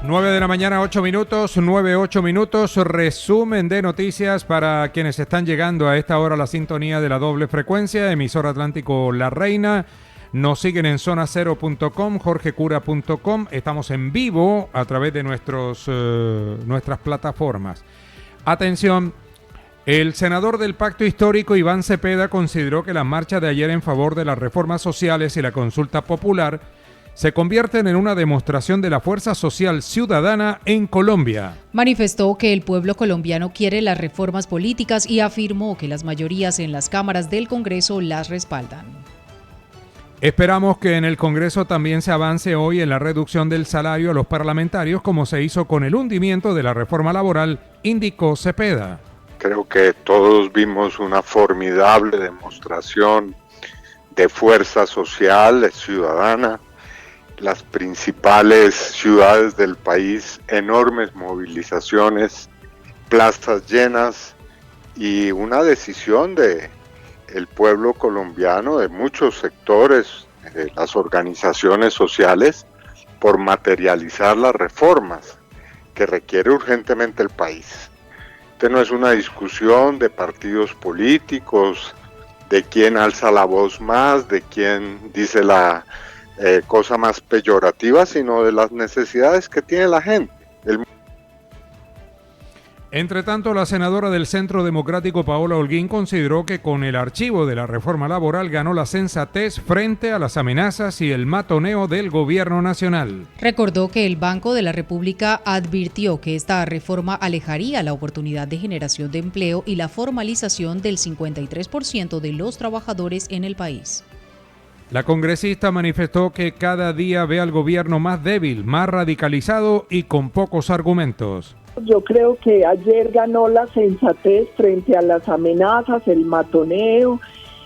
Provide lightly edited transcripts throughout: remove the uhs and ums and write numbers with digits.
9 de la mañana, 8 minutos, 8 minutos, resumen de noticias para quienes están llegando a esta hora a la sintonía de la doble frecuencia, emisor Atlántico La Reina. Nos siguen en zonacero.com, jorgecura.com, estamos en vivo a través de nuestras plataformas. Atención, el senador del Pacto Histórico, Iván Cepeda, consideró que la marcha de ayer en favor de las reformas sociales y la consulta popular se convierten en una demostración de la fuerza social ciudadana en Colombia. Manifestó que el pueblo colombiano quiere las reformas políticas y afirmó que las mayorías en las cámaras del Congreso las respaldan. Esperamos que en el Congreso también se avance hoy en la reducción del salario a los parlamentarios, como se hizo con el hundimiento de la reforma laboral, indicó Cepeda. Creo que todos vimos una formidable demostración de fuerza social ciudadana. Las principales ciudades del país, enormes movilizaciones, plazas llenas y una decisión de el pueblo colombiano, de muchos sectores, de las organizaciones sociales, por materializar las reformas que requiere urgentemente el país. Esta no es una discusión de partidos políticos, de quién alza la voz más, de quién dice la cosa más peyorativa, sino de las necesidades que tiene la gente. Entre tanto, la senadora del Centro Democrático, Paola Holguín, consideró que con el archivo de la reforma laboral ganó la sensatez frente a las amenazas y el matoneo del gobierno nacional. Recordó que el Banco de la República advirtió que esta reforma alejaría la oportunidad de generación de empleo y la formalización del 53% de los trabajadores en el país. La congresista manifestó que cada día ve al gobierno más débil, más radicalizado y con pocos argumentos. Yo creo que ayer ganó la sensatez frente a las amenazas, el matoneo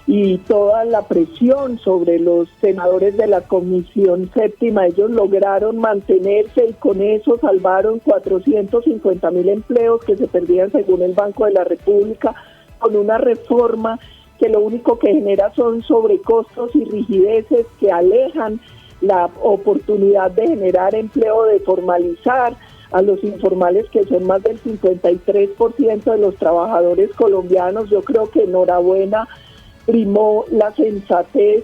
y toda la presión sobre los senadores de la Comisión Séptima. Ellos lograron mantenerse y con eso salvaron 450.000 empleos que se perdían según el Banco de la República con una reforma que lo único que genera son sobrecostos y rigideces que alejan la oportunidad de generar empleo, de formalizar a los informales, que son más del 53% de los trabajadores colombianos. Yo creo que enhorabuena, primó la sensatez.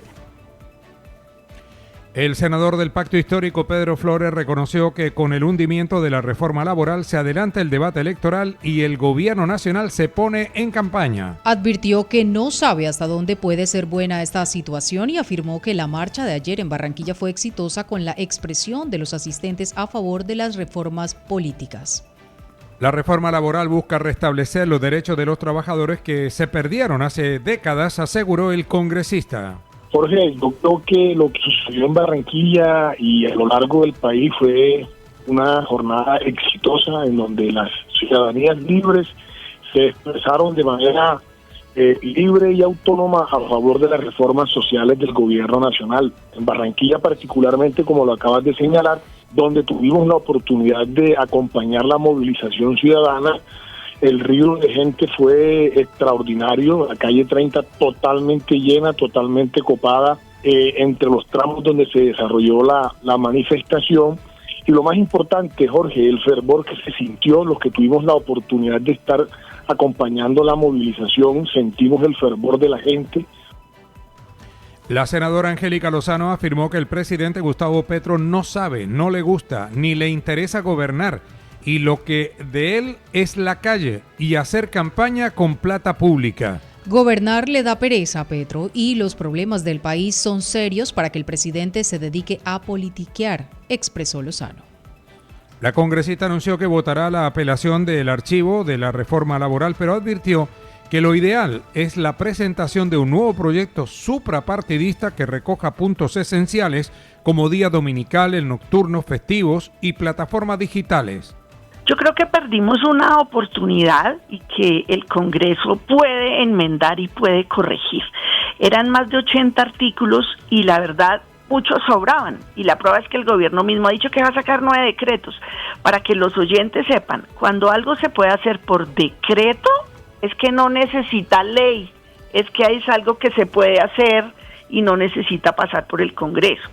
El senador del Pacto Histórico, Pedro Flores, reconoció que con el hundimiento de la reforma laboral se adelanta el debate electoral y el gobierno nacional se pone en campaña. Advirtió que no sabe hasta dónde puede ser buena esta situación y afirmó que la marcha de ayer en Barranquilla fue exitosa con la expresión de los asistentes a favor de las reformas políticas. La reforma laboral busca restablecer los derechos de los trabajadores que se perdieron hace décadas, aseguró el congresista. Jorge, yo creo que lo que sucedió en Barranquilla y a lo largo del país fue una jornada exitosa en donde las ciudadanías libres se expresaron de manera libre y autónoma a favor de las reformas sociales del gobierno nacional. En Barranquilla particularmente, como lo acabas de señalar, donde tuvimos la oportunidad de acompañar la movilización ciudadana. El río de gente fue extraordinario, la calle 30 totalmente llena, totalmente copada, entre los tramos donde se desarrolló la manifestación. Y lo más importante, Jorge, el fervor que se sintió, los que tuvimos la oportunidad de estar acompañando la movilización, sentimos el fervor de la gente. La senadora Angélica Lozano afirmó que el presidente Gustavo Petro no sabe, no le gusta, ni le interesa gobernar, y lo que de él es la calle y hacer campaña con plata pública. Gobernar le da pereza a Petro y los problemas del país son serios para que el presidente se dedique a politiquear, expresó Lozano. La congresista anunció que votará la apelación del archivo de la reforma laboral, pero advirtió que lo ideal es la presentación de un nuevo proyecto suprapartidista que recoja puntos esenciales como día dominical, nocturnos, festivos y plataformas digitales. Yo creo que perdimos una oportunidad y que el Congreso puede enmendar y puede corregir. Eran más de 80 artículos y la verdad muchos sobraban. Y la prueba es que el gobierno mismo ha dicho que va a sacar 9 decretos. Para que los oyentes sepan, cuando algo se puede hacer por decreto, es que no necesita ley, es que es algo que se puede hacer y no necesita pasar por el Congreso.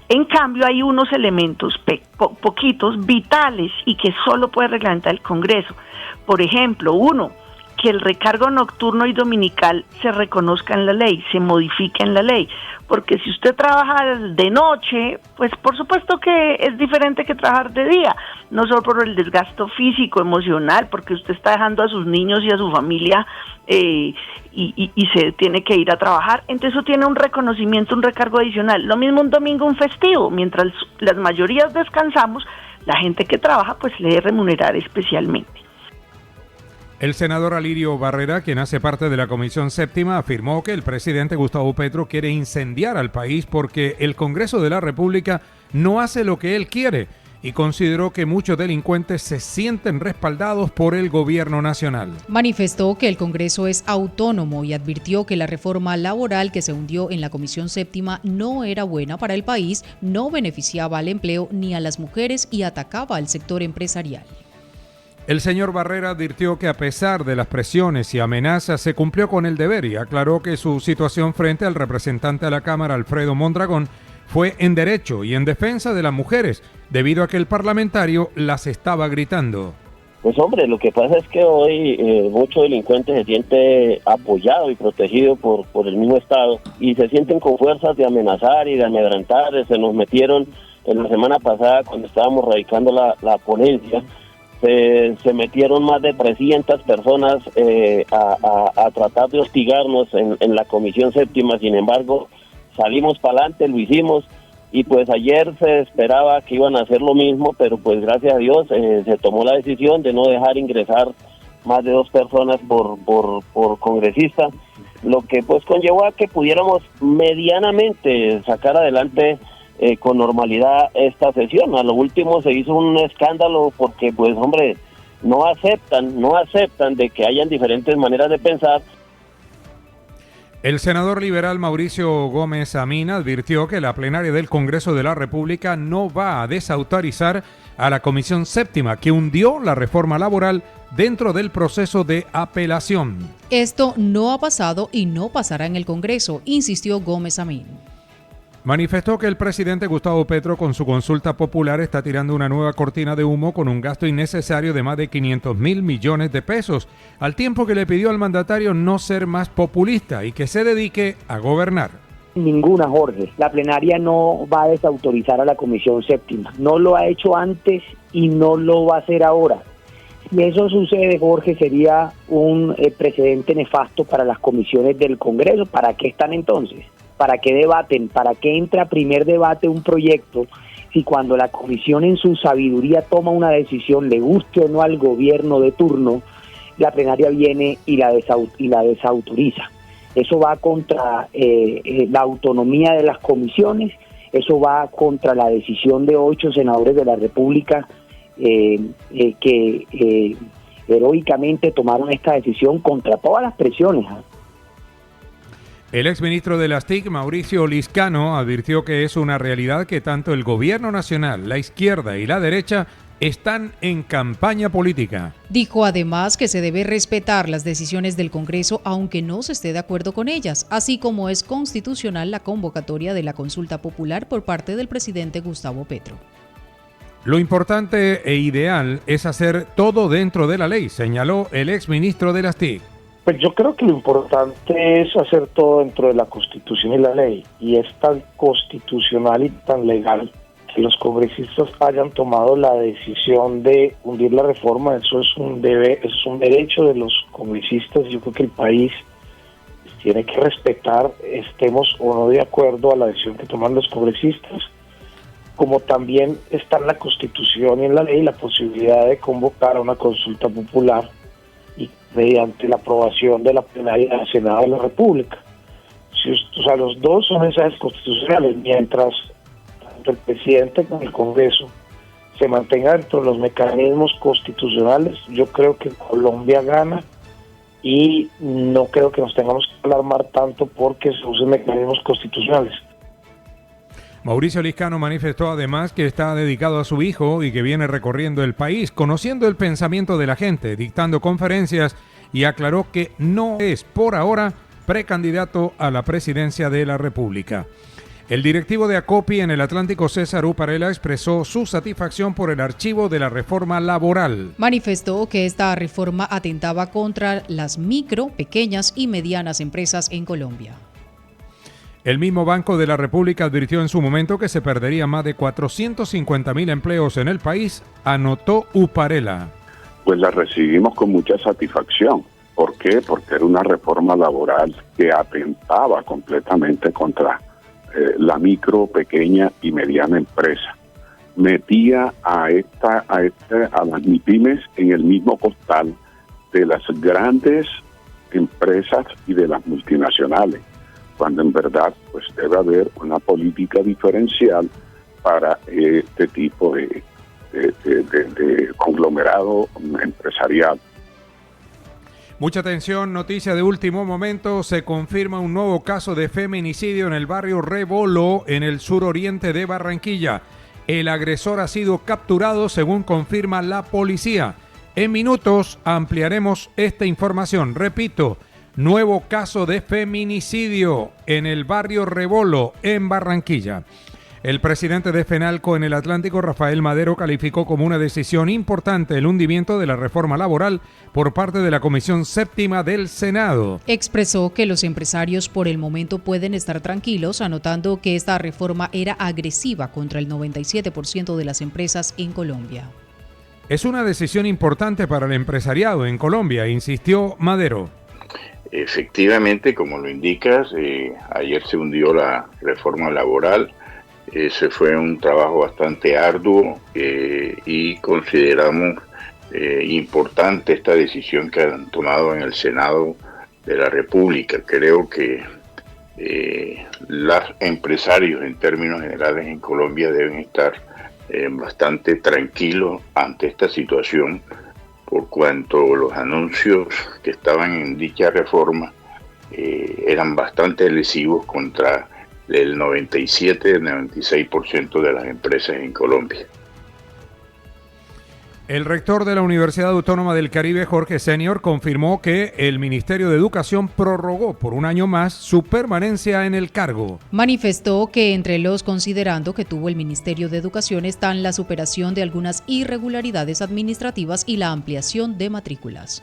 En cambio, hay unos elementos poquitos, vitales, y que solo puede reglamentar el Congreso. Por ejemplo, uno, que el recargo nocturno y dominical se reconozca en la ley, se modifique en la ley, porque si usted trabaja de noche, pues por supuesto que es diferente que trabajar de día, no solo por el desgasto físico, emocional, porque usted está dejando a sus niños y a su familia y se tiene que ir a trabajar, entonces eso tiene un reconocimiento, un recargo adicional. Lo mismo un domingo, un festivo, mientras las mayorías descansamos, la gente que trabaja pues le debe remunerar especialmente. El senador Alirio Barrera, quien hace parte de la Comisión Séptima, afirmó que el presidente Gustavo Petro quiere incendiar al país porque el Congreso de la República no hace lo que él quiere y consideró que muchos delincuentes se sienten respaldados por el gobierno nacional. Manifestó que el Congreso es autónomo y advirtió que la reforma laboral que se hundió en la Comisión Séptima no era buena para el país, no beneficiaba al empleo ni a las mujeres y atacaba al sector empresarial. El señor Barrera advirtió que a pesar de las presiones y amenazas se cumplió con el deber y aclaró que su situación frente al representante de la Cámara, Alfredo Mondragón, fue en derecho y en defensa de las mujeres, debido a que el parlamentario las estaba gritando. Pues hombre, lo que pasa es que hoy mucho delincuente se siente apoyado y protegido por el mismo Estado y se sienten con fuerzas de amenazar y de amedrentar. Se nos metieron en la semana pasada cuando estábamos radicando la ponencia. Se metieron más de 300 personas a tratar de hostigarnos en la Comisión Séptima. Sin embargo, salimos para adelante, lo hicimos, y pues ayer se esperaba que iban a hacer lo mismo, pero pues gracias a Dios se tomó la decisión de no dejar ingresar más de 2 personas por congresista, lo que pues conllevó a que pudiéramos medianamente sacar adelante con normalidad esta sesión. A lo último se hizo un escándalo porque pues hombre, no aceptan de que hayan diferentes maneras de pensar. El senador liberal Mauricio Gómez Amín advirtió que la plenaria del Congreso de la República no va a desautorizar a la Comisión Séptima, que hundió la reforma laboral dentro del proceso de apelación. Esto no ha pasado y no pasará en el Congreso, insistió Gómez Amín. Manifestó que el presidente Gustavo Petro con su consulta popular está tirando una nueva cortina de humo con un gasto innecesario de más de 500.000 millones de pesos, al tiempo que le pidió al mandatario no ser más populista y que se dedique a gobernar. Ninguna, Jorge. La plenaria no va a desautorizar a la Comisión Séptima. No lo ha hecho antes y no lo va a hacer ahora. Si eso sucede, Jorge, sería un precedente nefasto para las comisiones del Congreso. ¿Para qué están entonces? ¿Para qué debaten? ¿Para qué entra a primer debate un proyecto si cuando la comisión en su sabiduría toma una decisión, le guste o no al gobierno de turno, la plenaria viene y la desautoriza? Eso va contra la autonomía de las comisiones, eso va contra la decisión de 8 senadores de la República que heroicamente tomaron esta decisión contra todas las presiones. El exministro de las TIC, Mauricio Liscano, advirtió que es una realidad que tanto el gobierno nacional, la izquierda y la derecha están en campaña política. Dijo además que se debe respetar las decisiones del Congreso aunque no se esté de acuerdo con ellas, así como es constitucional la convocatoria de la consulta popular por parte del presidente Gustavo Petro. Lo importante e ideal es hacer todo dentro de la ley, señaló el exministro de las TIC. Pues yo creo que lo importante es hacer todo dentro de la Constitución y la ley, y es tan constitucional y tan legal que los congresistas hayan tomado la decisión de hundir la reforma. Eso es un deber, eso es un derecho de los congresistas. Yo creo que el país tiene que respetar, estemos o no de acuerdo a la decisión que toman los congresistas, como también está en la Constitución y en la ley la posibilidad de convocar a una consulta popular y mediante la aprobación de la plenaria del Senado de la República. O sea, los dos son mensajes constitucionales, mientras tanto el presidente como el Congreso se mantenga dentro de los mecanismos constitucionales. Yo creo que Colombia gana y no creo que nos tengamos que alarmar tanto porque se usen mecanismos constitucionales. Mauricio Liscano manifestó además que está dedicado a su hijo y que viene recorriendo el país, conociendo el pensamiento de la gente, dictando conferencias, y aclaró que no es por ahora precandidato a la presidencia de la República. El directivo de Acopi en el Atlántico, César Uparela, expresó su satisfacción por el archivo de la reforma laboral. Manifestó que esta reforma atentaba contra las micro, pequeñas y medianas empresas en Colombia. El mismo Banco de la República advirtió en su momento que se perdería más de 450.000 empleos en el país, anotó Uparela. Pues la recibimos con mucha satisfacción. ¿Por qué? Porque era una reforma laboral que atentaba completamente contra la micro, pequeña y mediana empresa. Metía a las MIPYMES en el mismo costal de las grandes empresas y de las multinacionales, cuando en verdad pues debe haber una política diferencial para este tipo de conglomerado empresarial. Mucha atención, noticia de último momento, se confirma un nuevo caso de feminicidio en el barrio Rebolo, en el suroriente de Barranquilla. El agresor ha sido capturado, según confirma la policía. En minutos ampliaremos esta información. Repito, nuevo caso de feminicidio en el barrio Rebolo, en Barranquilla. El presidente de FENALCO en el Atlántico, Rafael Madero, calificó como una decisión importante el hundimiento de la reforma laboral por parte de la Comisión Séptima del Senado. Expresó que los empresarios por el momento pueden estar tranquilos, anotando que esta reforma era agresiva contra el 97% de las empresas en Colombia. Es una decisión importante para el empresariado en Colombia, insistió Madero. Efectivamente, como lo indicas, ayer se hundió la reforma laboral. Ese fue un trabajo bastante arduo y consideramos importante esta decisión que han tomado en el Senado de la República. Creo que los empresarios en términos generales en Colombia deben estar bastante tranquilos ante esta situación, por cuanto los anuncios que estaban en dicha reforma eran bastante lesivos contra el 97-96% de las empresas en Colombia. El rector de la Universidad Autónoma del Caribe, Jorge Senior, confirmó que el Ministerio de Educación prorrogó por un año más su permanencia en el cargo. Manifestó que entre los considerando que tuvo el Ministerio de Educación están la superación de algunas irregularidades administrativas y la ampliación de matrículas.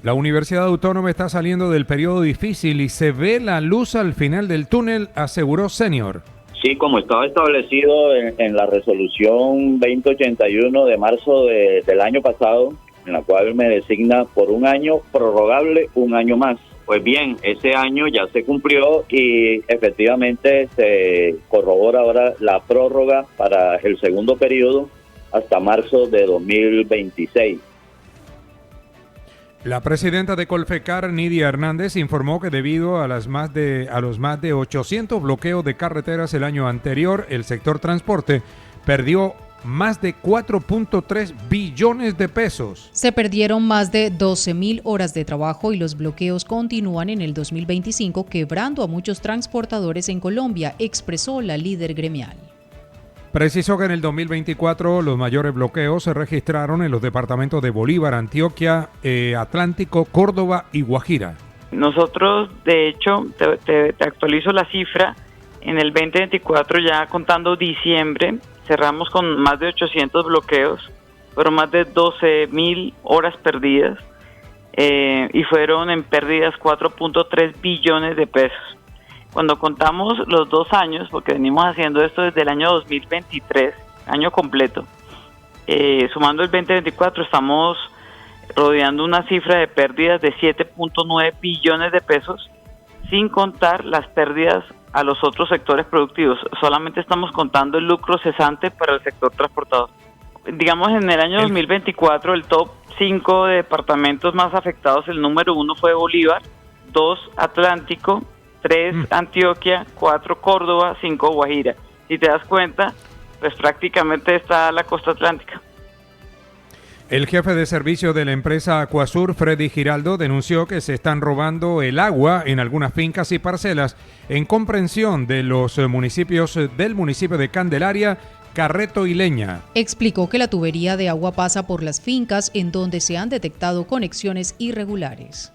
La Universidad Autónoma está saliendo del periodo difícil y se ve la luz al final del túnel, aseguró Senior. Sí, como estaba establecido en la resolución 2081 de marzo del año pasado, en la cual me designa por un año prorrogable un año más. Pues bien, ese año ya se cumplió y efectivamente se corrobora ahora la prórroga para el segundo periodo hasta marzo de 2026. La presidenta de Colfecar, Nidia Hernández, informó que debido a los más de 800 bloqueos de carreteras el año anterior, el sector transporte perdió más de 4.3 billones de pesos. Se perdieron más de 12.000 horas de trabajo y los bloqueos continúan en el 2025, quebrando a muchos transportadores en Colombia, expresó la líder gremial. Precisó que en el 2024 los mayores bloqueos se registraron en los departamentos de Bolívar, Antioquia, Atlántico, Córdoba y Guajira. Nosotros, de hecho, te actualizo la cifra, en el 2024, ya contando diciembre, cerramos con más de 800 bloqueos, fueron más de 12.000 horas perdidas y fueron en pérdidas 4.3 billones de pesos. Cuando contamos los 2 años, porque venimos haciendo esto desde el año 2023, año completo, sumando el 2024, estamos rodeando una cifra de pérdidas de 7.9 billones de pesos, sin contar las pérdidas a los otros sectores productivos. Solamente estamos contando el lucro cesante para el sector transportador. Digamos, en el año 2024, el top 5 de departamentos más afectados, el número 1 fue Bolívar, 2 Atlántico, 3 Antioquia, 4 Córdoba, 5 Guajira. Si te das cuenta, pues prácticamente está la costa atlántica. El jefe de servicio de la empresa Acuasur, Freddy Giraldo, denunció que se están robando el agua en algunas fincas y parcelas en comprensión de los municipios del municipio de Candelaria, Carreto y Leña. Explicó que la tubería de agua pasa por las fincas en donde se han detectado conexiones irregulares.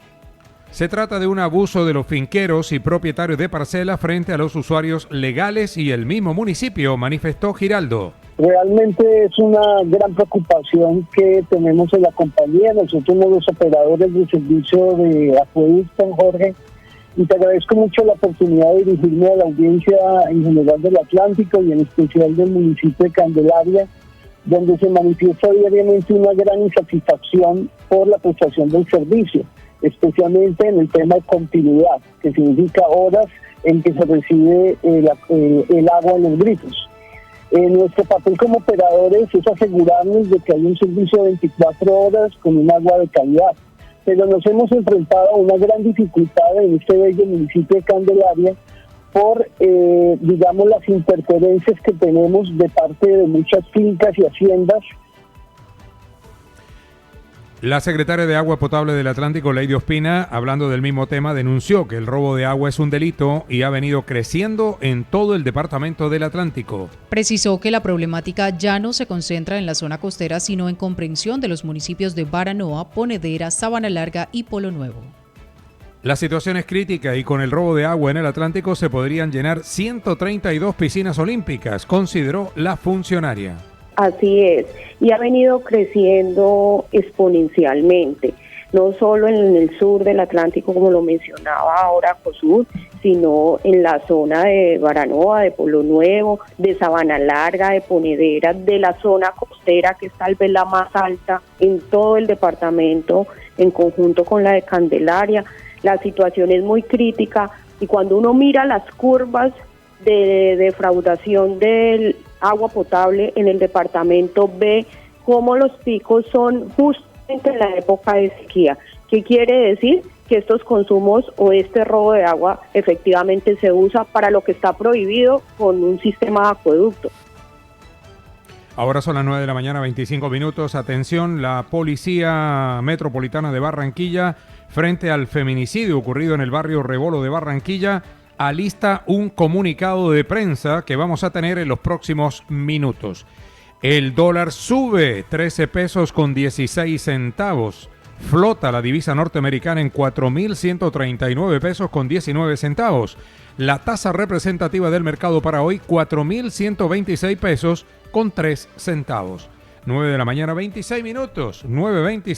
Se trata de un abuso de los finqueros y propietarios de parcelas frente a los usuarios legales y el mismo municipio, manifestó Giraldo. Realmente es una gran preocupación que tenemos en la compañía. Nosotros somos los operadores del servicio de acueducto, Jorge, y te agradezco mucho la oportunidad de dirigirme a la audiencia en general del Atlántico y en especial del municipio de Candelaria, donde se manifiesta diariamente una gran insatisfacción por la prestación del servicio, especialmente en el tema de continuidad, que significa horas en que se recibe el agua en los grifos. Nuestro papel como operadores es asegurarnos de que hay un servicio de 24 horas con un agua de calidad, pero nos hemos enfrentado a una gran dificultad en este bello municipio de Candelaria por, digamos, las interferencias que tenemos de parte de muchas fincas y haciendas. La secretaria de Agua Potable del Atlántico, Lady Ospina, hablando del mismo tema, denunció que el robo de agua es un delito y ha venido creciendo en todo el departamento del Atlántico. Precisó que la problemática ya no se concentra en la zona costera, sino en comprensión de los municipios de Baranoa, Ponedera, Sabana Larga y Polo Nuevo. La situación es crítica y con el robo de agua en el Atlántico se podrían llenar 132 piscinas olímpicas, consideró la funcionaria. Así es, y ha venido creciendo exponencialmente, no solo en el sur del Atlántico, como lo mencionaba ahora COSUR, sino en la zona de Baranoa, de Polo Nuevo, de Sabana Larga, de Ponedera, de la zona costera, que es tal vez la más alta en todo el departamento, en conjunto con la de Candelaria. La situación es muy crítica y cuando uno mira las curvas de defraudación del agua potable en el departamento, ve cómo los picos son justamente en la época de sequía. ¿Qué quiere decir? Que estos consumos o este robo de agua efectivamente se usa para lo que está prohibido con un sistema de acueducto. Ahora son las 9 de la mañana, 25 minutos. Atención, la Policía Metropolitana de Barranquilla, frente al feminicidio ocurrido en el barrio Rebolo de Barranquilla, alista un comunicado de prensa que vamos a tener en los próximos minutos. El dólar sube 13 pesos con 16 centavos. Flota la divisa norteamericana en 4.139 pesos con 19 centavos. La tasa representativa del mercado para hoy, 4.126 pesos con 3 centavos. 9 de la mañana, 26 minutos, 9:26.